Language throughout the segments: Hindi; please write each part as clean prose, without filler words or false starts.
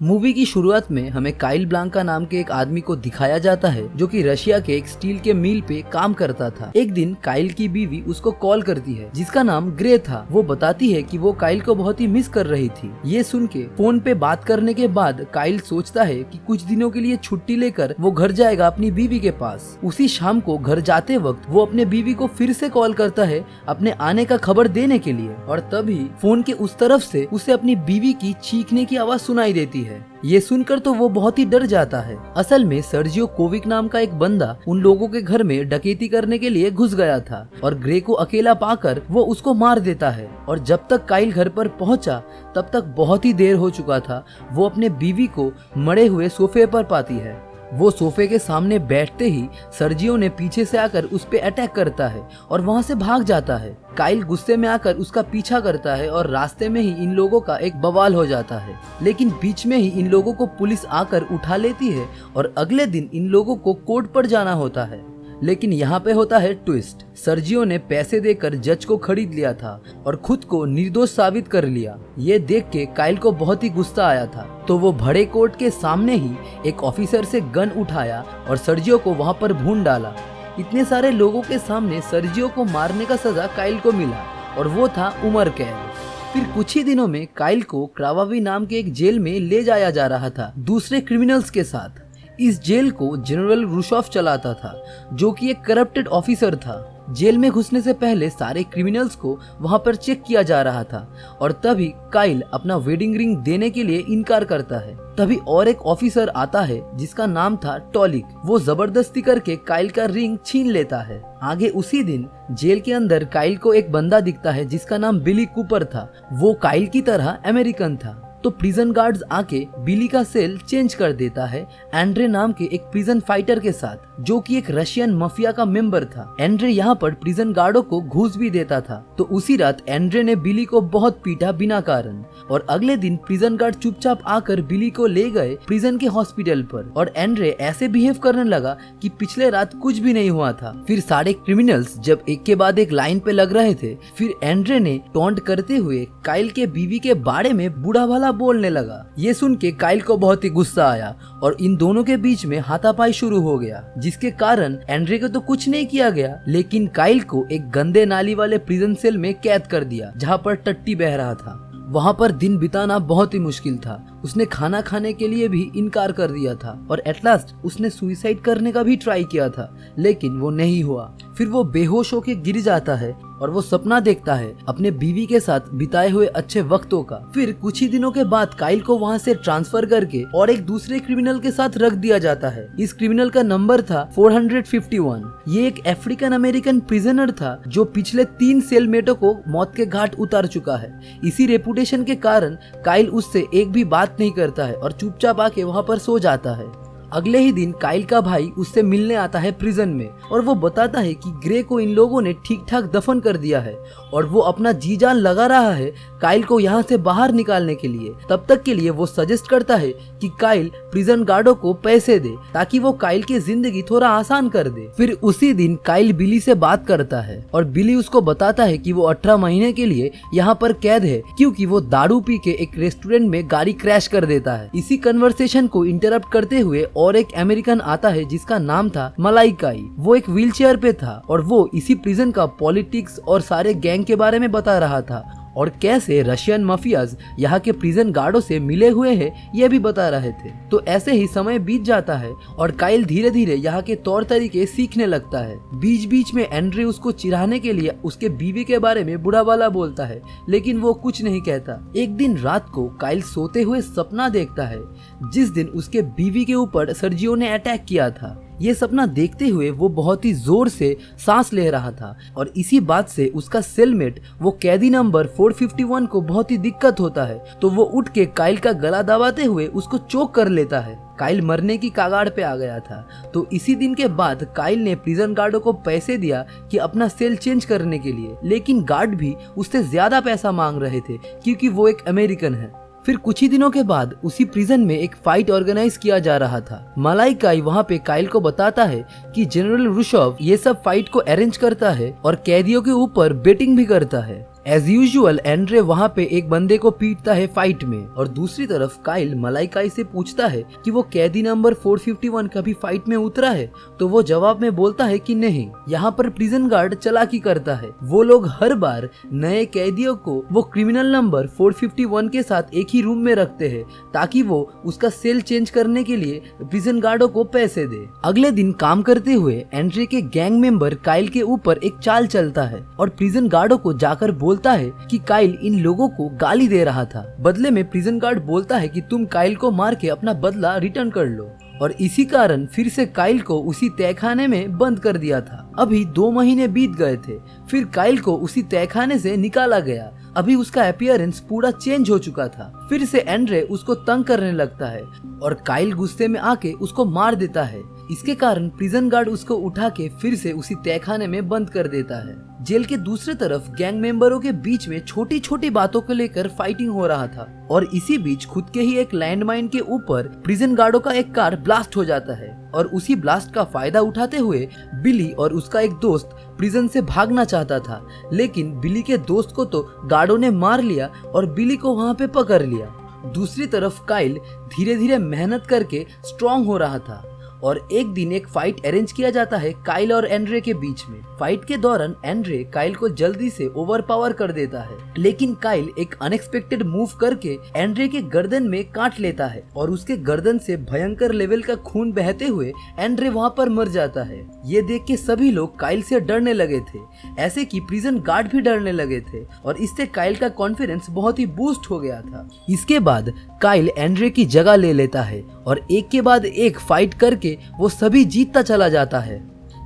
मूवी की शुरुआत में हमें काइल ब्लांका नाम के एक आदमी को दिखाया जाता है जो कि रशिया के एक स्टील के मिल पे काम करता था। एक दिन काइल की बीवी उसको कॉल करती है जिसका नाम ग्रे था। वो बताती है कि वो काइल को बहुत ही मिस कर रही थी। ये सुन के फोन पे बात करने के बाद काइल सोचता है कि कुछ दिनों के लिए छुट्टी लेकर वो घर जाएगा अपनी बीवी के पास। उसी शाम को घर जाते वक्त वो अपने बीवी को फिर से कॉल करता है अपने आने का खबर देने के लिए, और तभी फोन के उस तरफ से उसे अपनी बीवी की चीखने की आवाज सुनाई देती है। ये सुनकर तो वो बहुत ही डर जाता है। असल में सर्जियो कोविक नाम का एक बंदा उन लोगों के घर में डकैती करने के लिए घुस गया था और ग्रे को अकेला पाकर वो उसको मार देता है। और जब तक काइल घर पर पहुंचा तब तक बहुत ही देर हो चुका था। वो अपने बीवी को मरे हुए सोफे पर पाती है। वो सोफे के सामने बैठते ही सर्जियो ने पीछे से आकर उस पे अटैक करता है और वहां से भाग जाता है। काइल गुस्से में आकर उसका पीछा करता है और रास्ते में ही इन लोगों का एक बवाल हो जाता है। लेकिन बीच में ही इन लोगों को पुलिस आकर उठा लेती है और अगले दिन इन लोगों को कोर्ट पर जाना होता है। लेकिन यहाँ पे होता है ट्विस्ट। सर्जियो ने पैसे देकर जज को खरीद लिया था और खुद को निर्दोष साबित कर लिया। ये देख के काइल को बहुत ही गुस्सा आया था, तो वो बड़े कोर्ट के सामने ही एक ऑफिसर से गन उठाया और सर्जियो को वहाँ पर भून डाला। इतने सारे लोगों के सामने सर्जियो को मारने का सजा काइल को मिला और वो था उम्र कैद। फिर कुछ ही दिनों में काइल को क्रावावी नाम के एक जेल में ले जाया जा रहा था दूसरे क्रिमिनल्स के साथ। इस जेल को जनरल रूशॉफ चलाता था जो कि एक करप्टेड ऑफिसर था। जेल में घुसने से पहले सारे क्रिमिनल्स को वहां पर चेक किया जा रहा था और तभी काइल अपना वेडिंग रिंग देने के लिए इनकार करता है। तभी और एक ऑफिसर आता है जिसका नाम था टॉलिक। वो जबरदस्ती करके काइल का रिंग छीन लेता है। आगे उसी दिन जेल के अंदर काइल को एक बंदा दिखता है जिसका नाम बिली कूपर था। वो काइल की तरह अमेरिकन था। तो प्रिजन गार्ड्स आके बिली का सेल चेंज कर देता है एंड्रे नाम के एक प्रिजन फाइटर के साथ जो कि एक रशियन माफिया का मेंबर था। एंड्रे यहाँ पर प्रिजन गार्डों को घूस भी देता था। तो उसी रात एंड्रे ने बिली को बहुत पीटा बिना कारण, और अगले दिन प्रिजन गार्ड चुपचाप आकर बिली को ले गए प्रिजन के हॉस्पिटल पर। और एंड्रे ऐसे बिहेव करने लगा कि पिछले रात कुछ भी नहीं हुआ था। फिर सारे क्रिमिनल्स जब एक के बाद एक लाइन पे लग रहे थे, फिर एंड्रे ने टॉन्ट करते हुए काइल के बीवी के बारे में बुरा भला बोलने लगा। ये सुन के काइल को बहुत ही गुस्सा आया और इन दोनों के बीच में हाथापाई शुरू हो गया, जिसके कारण एंड्रे को तो कुछ नहीं किया गया, लेकिन काइल को एक गंदे नाली वाले प्रिजन सेल में कैद कर दिया जहाँ पर टट्टी बह रहा था। वहाँ पर दिन बिताना बहुत ही मुश्किल था। उसने खाना खाने के लिए भी इनकार कर दिया था और एट लास्ट उसने सुसाइड करने का भी ट्राई किया था, लेकिन वो नहीं हुआ। फिर वो बेहोश होके गिर जाता है और वो सपना देखता है अपने बीवी के साथ बिताए हुए अच्छे वक्तों का। फिर कुछ ही दिनों के बाद काइल को वहाँ से ट्रांसफर करके और एक दूसरे क्रिमिनल के साथ रख दिया जाता है। इस क्रिमिनल का नंबर था 451। ये एक अफ्रीकन अमेरिकन प्रिजनर था जो पिछले 3 सेलमेटों को मौत के घाट उतार चुका है। इसी रेपुटेशन के कारण काइल उससे एक भी बात नहीं करता है और चुपचाप आके वहाँ पर सो जाता है। अगले ही दिन काइल का भाई उससे मिलने आता है प्रिजन में और वो बताता है कि ग्रे को इन लोगों ने ठीक ठाक दफन कर दिया है और वो अपना जी जान लगा रहा है काइल को यहाँ से बाहर निकालने के लिए। तब तक के लिए वो सजेस्ट करता है कि काइल प्रिजन गार्डों को पैसे दे ताकि वो काइल की जिंदगी थोड़ा आसान कर दे। फिर उसी दिन काइल बिली से बात करता है और बिली उसको बताता है कि वो 18 महीने के लिए यहाँ पर कैद है क्योंकि वो दारू पी के एक रेस्टोरेंट में गाड़ी क्रैश कर देता है। इसी कन्वर्सेशन को इंटरप्ट करते हुए और एक अमेरिकन आता है जिसका नाम था मलाइकाई। वो एक व्हीलचेयर पे था और वो इसी प्रिजन का पॉलिटिक्स और सारे गैंग के बारे में बता रहा था और कैसे रशियन माफियाज यहाँ के प्रिजन गार्डों से मिले हुए हैं ये भी बता रहे थे। तो ऐसे ही समय बीत जाता है और काइल धीरे धीरे यहाँ के तौर तरीके सीखने लगता है। बीच बीच में एंड्रे उसको चिढ़ाने के लिए उसके बीवी के बारे में बुरा भला बोलता है, लेकिन वो कुछ नहीं कहता। एक दिन रात को काइल सोते हुए सपना देखता है जिस दिन उसके बीवी के ऊपर सर्जियो ने अटैक किया था। ये सपना देखते हुए वो बहुत ही जोर से सांस ले रहा था और इसी बात से उसका सेलमेट वो कैदी नंबर 451 को बहुत ही दिक्कत होता है। तो वो उठ के काइल का गला दबाते हुए उसको चोक कर लेता है। काइल मरने की कगार पे आ गया था। तो इसी दिन के बाद काइल ने प्रिजन गार्डों को पैसे दिया कि अपना सेल चेंज करने के लिए, लेकिन गार्ड भी उससे ज्यादा पैसा मांग रहे थे क्योंकि वो एक अमेरिकन है। फिर कुछ ही दिनों के बाद उसी प्रिजन में एक फाइट ऑर्गेनाइज किया जा रहा था। मलाइकाई वहाँ पे काइल को बताता है कि जनरल रूशॉफ ये सब फाइट को अरेंज करता है और कैदियों के ऊपर बेटिंग भी करता है। एज यूजुअल एंड्रे वहाँ पे एक बंदे को पीटता है फाइट में, और दूसरी तरफ काइल मलाइकाई से पूछता है कि वो कैदी नंबर 451 कभी फाइट में उतरा है, तो वो जवाब में बोलता है कि नहीं। यहाँ पर प्रिजन गार्ड चालाकी करता है, वो लोग हर बार नए कैदियों को वो क्रिमिनल नंबर 451 के साथ एक ही रूम में रखते हैं ताकि वो उसका सेल चेंज करने के लिए प्रिजन गार्डों को पैसे दे। अगले दिन काम करते हुए एंड्रे के गैंग मेंबर काइल के ऊपर एक चाल चलता है और प्रिजन गार्डों को जाकर बोलता है कि काइल इन लोगों को गाली दे रहा था। बदले में प्रिजन गार्ड बोलता है कि तुम काइल को मार के अपना बदला रिटर्न कर लो, और इसी कारण फिर से काइल को उसी तहखाने में बंद कर दिया था। अभी 2 महीने बीत गए थे, फिर काइल को उसी तहखाने से निकाला गया। अभी उसका अपीयरेंस पूरा चेंज हो चुका था। फिर से एंड्रे उसको तंग करने लगता है और काइल गुस्से में आके उसको मार देता है। इसके कारण प्रिजन गार्ड उसको उठा के फिर से उसी तहखाने में बंद कर देता है। जेल के दूसरे तरफ गैंग मेंबरों के बीच में छोटी छोटी बातों को लेकर फाइटिंग हो रहा था, और इसी बीच खुद के ही एक लैंडमाइन के ऊपर प्रिजन गार्डों का एक कार ब्लास्ट हो जाता है, और उसी ब्लास्ट का फायदा उठाते हुए बिली और उसका एक दोस्त प्रिजन से भागना चाहता था, लेकिन बिली के दोस्त को तो गार्डों ने मार लिया और बिली को वहाँ पे पकड़ लिया। दूसरी तरफ काइल धीरे धीरे मेहनत करके स्ट्रॉन्ग हो रहा था, और एक दिन एक फाइट अरेंज किया जाता है काइल और एंड्रे के बीच में। फाइट के दौरान एंड्रे काइल को जल्दी से ओवरपावर कर देता है, लेकिन काइल एक अनएक्सपेक्टेड मूव करके एंड्रे के गर्दन में काट लेता है और उसके गर्दन से भयंकर लेवल का खून बहते हुए एंड्रे वहाँ पर मर जाता है। ये देख के सभी लोग काइल से डरने लगे थे, ऐसे कि प्रिजन गार्ड भी डरने लगे थे, और इससे काइल का कॉन्फिडेंस बहुत ही बूस्ट हो गया था। इसके बाद काइल एंड्रे की जगह ले लेता है और एक के बाद एक फाइट करके वो सभी जीतता चला जाता है।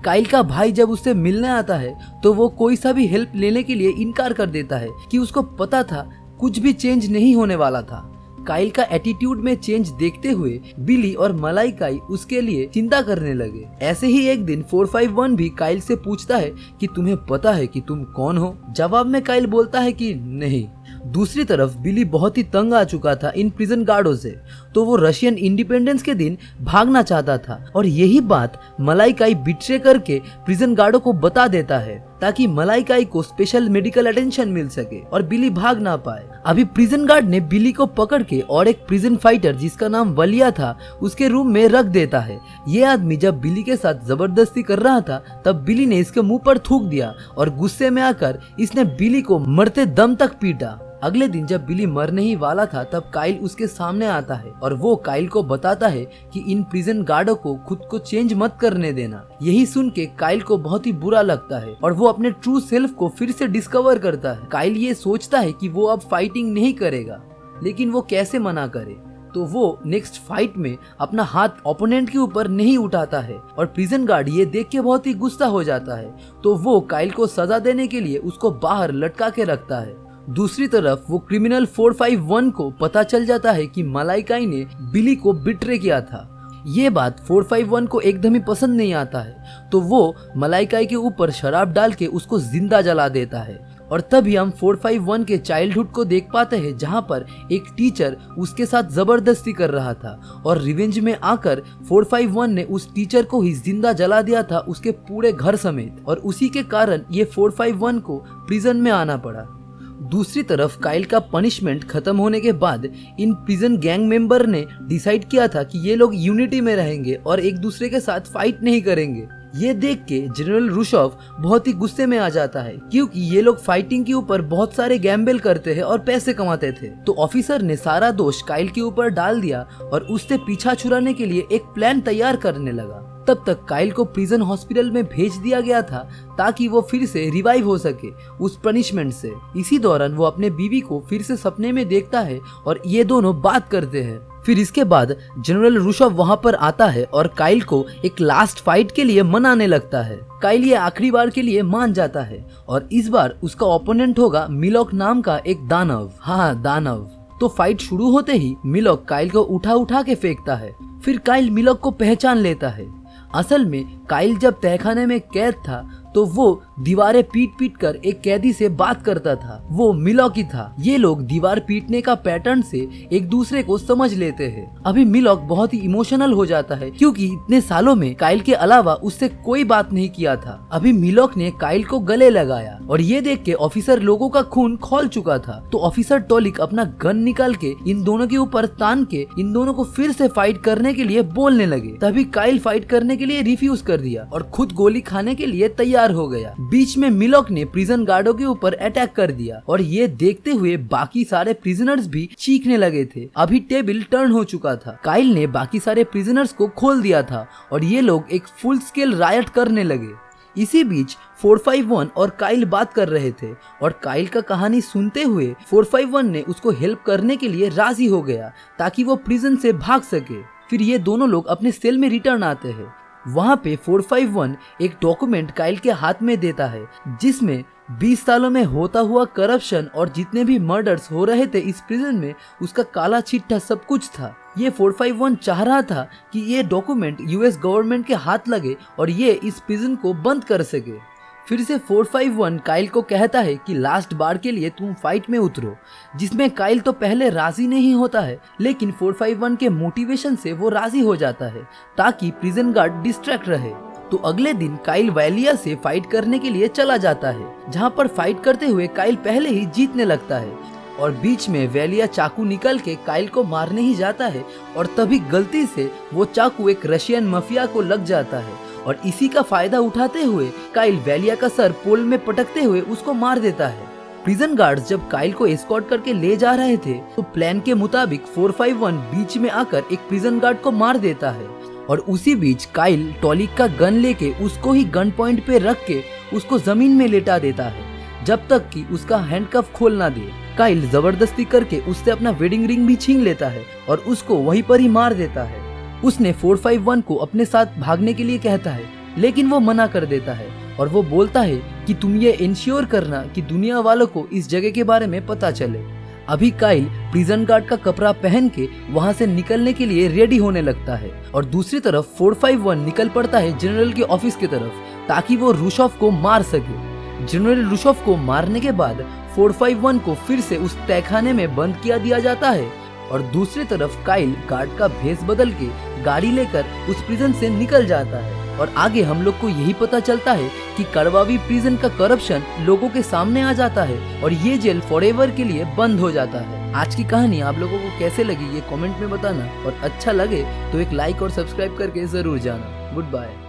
काइल का भाई जब उससे मिलने आता है तो वो कोई सा भी हेल्प लेने के लिए इनकार कर देता है कि उसको पता था कुछ भी चेंज नहीं होने वाला था। काइल का एटीट्यूड में चेंज देखते हुए बिली और मलाइकाई उसके लिए चिंता करने लगे। ऐसे ही एक दिन 451 भी काइल से पूछता है कि तुम्हें पता है कि तुम कौन हो? जवाब में काइल बोलता है कि नहीं। दूसरी तरफ बिली बहुत ही तंग आ चुका था इन प्रिजन गार्डों से, तो वो रशियन इंडिपेंडेंस के दिन भागना चाहता था, और यही बात मलाइकाई बिट्रे करके प्रिजन गार्डों को बता देता है ताकि मलाइकाई को स्पेशल मेडिकल अटेंशन मिल सके और बिली भाग ना पाए। अभी प्रिजन गार्ड ने बिली को पकड़ के और एक प्रिजन फाइटर जिसका नाम वलिया था उसके रूम में रख देता है। ये आदमी जब बिली के साथ जबरदस्ती कर रहा था तब बिली ने इसके मुंह पर थूक दिया और गुस्से में आकर इसने बिली को मरते दम तक पीटा। अगले दिन जब बिली मरने ही वाला था तब काइल उसके सामने आता है और वो काइल को बताता है कि इन प्रिजन गार्डों को खुद को चेंज मत करने देना। यही सुन के काइल को बहुत ही बुरा लगता है और वो अपने ट्रू सेल्फ को फिर से डिस्कवर करता है। काइल ये सोचता है कि वो अब फाइटिंग नहीं करेगा, लेकिन वो कैसे मना करे, तो वो नेक्स्ट फाइट में अपना हाथ ओपोनेंट के ऊपर नहीं उठाता है और प्रिजन गार्ड ये देख के बहुत ही गुस्सा हो जाता है, तो वो काइल को सजा देने के लिए उसको बाहर लटका के रखता है। दूसरी तरफ वो क्रिमिनल 451 को पता चल जाता है कि मलाइकाई ने बिली को बिट्रे किया था। ये बात 451 को एकदम ही पसंद नहीं आता है, तो वो मलाइकाई के ऊपर शराब डाल के उसको जिंदा जला देता है। और तभी हम 451 के चाइल्डहुड को देख पाते हैं जहां पर एक टीचर उसके साथ जबरदस्ती कर रहा था और रिवेंज में आकर 451 ने उस टीचर को ही जिंदा जला दिया था उसके पूरे घर समेत, और उसी के कारण ये 451 को प्रिजन में आना पड़ा। दूसरी तरफ काइल का पनिशमेंट खत्म होने के बाद इन प्रिजन गैंग मेंबर ने डिसाइड किया था कि ये लोग यूनिटी में रहेंगे और एक दूसरे के साथ फाइट नहीं करेंगे। ये देख के जनरल रुशोव बहुत ही गुस्से में आ जाता है क्योंकि ये लोग फाइटिंग के ऊपर बहुत सारे गैम्बल करते हैं और पैसे कमाते थे। तो ऑफिसर ने सारा दोष काइल के ऊपर डाल दिया और उससे पीछा छुड़ाने के लिए एक प्लान तैयार करने लगा। तब तक काइल को प्रिजन हॉस्पिटल में भेज दिया गया था ताकि वो फिर से रिवाइव हो सके उस पनिशमेंट से। इसी दौरान वो अपने बीवी को फिर से सपने में देखता है और ये दोनों बात करते हैं। फिर इसके बाद जनरल रुशोव वहां पर आता है और काइल को एक लास्ट फाइट के लिए मनाने लगता है। काइल ये आखिरी बार के लिए मान जाता है और इस बार उसका ओपोनेंट होगा मिलोक नाम का एक दानव। हाँ, दानव। तो फाइट शुरू होते ही मिलोक काइल को उठा के फेंकता है। फिर काइल मिलोक को पहचान लेता है। असल में काइल जब तहखाने में कैद था तो वो दीवारें पीट पीट कर एक कैदी से बात करता था। वो मिलॉक ही था। ये लोग दीवार पीटने का पैटर्न से एक दूसरे को समझ लेते हैं। अभी मिलॉक बहुत ही इमोशनल हो जाता है क्योंकि इतने सालों में काइल के अलावा उससे कोई बात नहीं किया था। अभी मिलॉक ने काइल को गले लगाया और ये देख के ऑफिसर लोगों का खून खौल चुका था। तो ऑफिसर टॉलिक अपना गन निकाल के इन दोनों के ऊपर तान के इन दोनों को फिर से फाइट करने के लिए बोलने लगे। तभी काइल फाइट करने के लिए रिफ्यूज कर दिया और खुद गोली खाने के लिए तैयार हो गया। बीच में मिलॉक ने प्रिजन गार्डों के ऊपर अटैक कर दिया और ये देखते हुए बाकी सारे प्रिजनर्स भी चीखने लगे थे। अभी टेबल टर्न हो चुका था। काइल ने बाकी सारे प्रिजनर्स को खोल दिया था और ये लोग एक फुल स्केल रायट करने लगे। इसी बीच 451 और काइल बात कर रहे थे और काइल का कहानी सुनते हुए 451 ने उसको हेल्प करने के लिए राजी हो गया ताकि वो प्रिजन से भाग सके। फिर ये दोनों लोग अपने सेल में रिटर्न आते हैं। वहाँ पे 451 एक डॉक्यूमेंट काइल के हाथ में देता है जिसमें 20 सालों में होता हुआ करप्शन और जितने भी मर्डर्स हो रहे थे इस प्रिजन में उसका काला चिट्ठा सब कुछ था। ये 451 चाह रहा था कि ये डॉक्यूमेंट यूएस गवर्नमेंट के हाथ लगे और ये इस प्रिजन को बंद कर सके। फिर से 451 काइल को कहता है कि लास्ट बार के लिए तुम फाइट में उतरो, जिसमें काइल तो पहले राजी नहीं होता है लेकिन 451 के मोटिवेशन से वो राजी हो जाता है ताकि प्रिजन गार्ड डिस्ट्रैक्ट रहे। तो अगले दिन काइल वैलिया से फाइट करने के लिए चला जाता है, जहाँ पर फाइट करते हुए काइल पहले ही जीतने लगता है और बीच में वैलिया चाकू निकल के काइल को मारने ही जाता है और तभी गलती से वो चाकू एक रशियन माफिया को लग जाता है और इसी का फायदा उठाते हुए काइल वैलिया का सर पोल में पटकते हुए उसको मार देता है। प्रिजन गार्ड्स जब काइल को एस्कॉर्ट करके ले जा रहे थे तो प्लान के मुताबिक 451 बीच में आकर एक प्रिजन गार्ड को मार देता है और उसी बीच काइल टॉलिक का गन लेके उसको ही गन पॉइंट पे रख के उसको जमीन में लेटा देता है जब तक कि उसका हैंडकफ खोल ना दे। काइल जबरदस्ती करके उससे अपना वेडिंग रिंग भी छीन लेता है और उसको वहीं पर ही मार देता है। उसने 451 को अपने साथ भागने के लिए कहता है लेकिन वो मना कर देता है और वो बोलता है कि तुम ये इंश्योर करना कि दुनिया वालों को इस जगह के बारे में पता चले। अभी काइल प्रिजन गार्ड का कपड़ा पहन के वहाँ से निकलने के लिए रेडी होने लगता है और दूसरी तरफ 451 निकल पड़ता है जनरल के ऑफिस की तरफ ताकि वो रूशोफ को मार सके। जनरल रूशोफ को मारने के बाद 451 को फिर से उस तहखाने में बंद किया दिया जाता है और दूसरी तरफ काइल गार्ड का भेष बदल के गाड़ी लेकर उस प्रिजन से निकल जाता है और आगे हम लोग को यही पता चलता है कि कड़वावी प्रिजन का करप्शन लोगों के सामने आ जाता है और ये जेल फॉरएवर के लिए बंद हो जाता है। आज की कहानी आप लोगों को कैसे लगी ये कमेंट में बताना और अच्छा लगे तो एक लाइक और सब्सक्राइब करके जरूर जाना। Good bye.